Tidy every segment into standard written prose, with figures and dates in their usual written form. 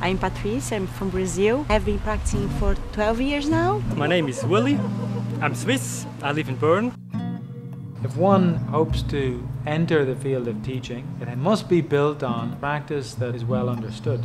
I'm Patrice, I'm from Brazil. I've been practicing for 12 years now. My name is Willy. I'm Swiss. I live in Bern. If one hopes to enter the field of teaching, it must be built on practice that is well understood.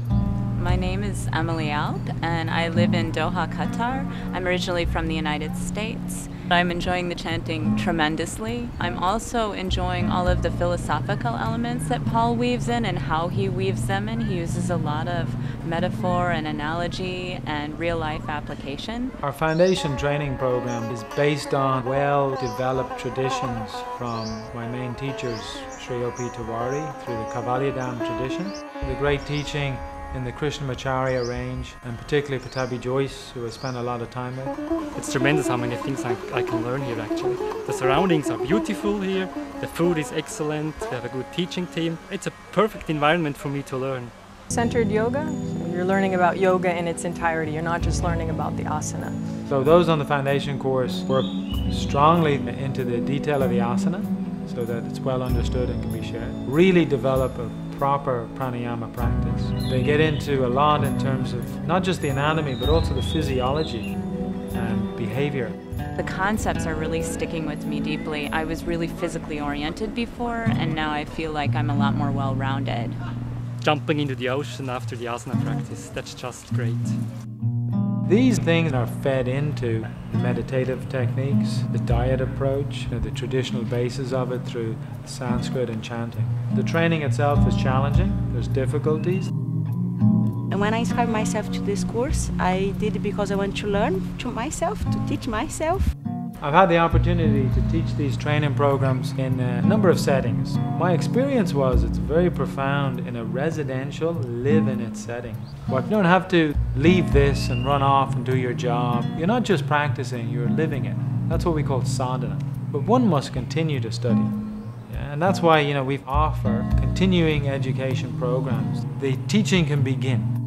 My name is Emily Alp and I live in Doha, Qatar. I'm originally from the United States. I'm enjoying the chanting tremendously. I'm also enjoying all of the philosophical elements that Paul weaves in and how he weaves them in. He uses a lot of metaphor and analogy and real-life application. Our foundation training program is based on well-developed traditions from my main teachers, Sri O.P. Tiwari, through the Kavalyadam tradition, the great teaching in the Krishnamacharya range, and particularly Pattabhi Jois, who I spent a lot of time with. It's tremendous how many things I can learn here actually. The surroundings are beautiful here, the food is excellent, we have a good teaching team. It's a perfect environment for me to learn. Centered yoga, so you're learning about yoga in its entirety, you're not just learning about the asana. So those on the foundation course work strongly into the detail of the asana, so that it's well understood and can be shared. Really develop a proper pranayama practice. They get into a lot in terms of not just the anatomy but also the physiology and behavior. The concepts are really sticking with me deeply. I was really physically oriented before and now I feel like I'm a lot more well-rounded. Jumping into the ocean after the asana practice, that's just great. These things are fed into the meditative techniques, the diet approach, the traditional basis of it through Sanskrit and chanting. The training itself is challenging, there's difficulties. And when I inscribed myself to this course, I did it because I want to learn to myself, to teach myself. I've had the opportunity to teach these training programs in a number of settings. My experience was it's very profound in a residential, live-in-it setting. But you don't have to leave this and run off and do your job. You're not just practicing, you're living it. That's what we call sadhana. But one must continue to study. And that's why we offer continuing education programs. The teaching can begin.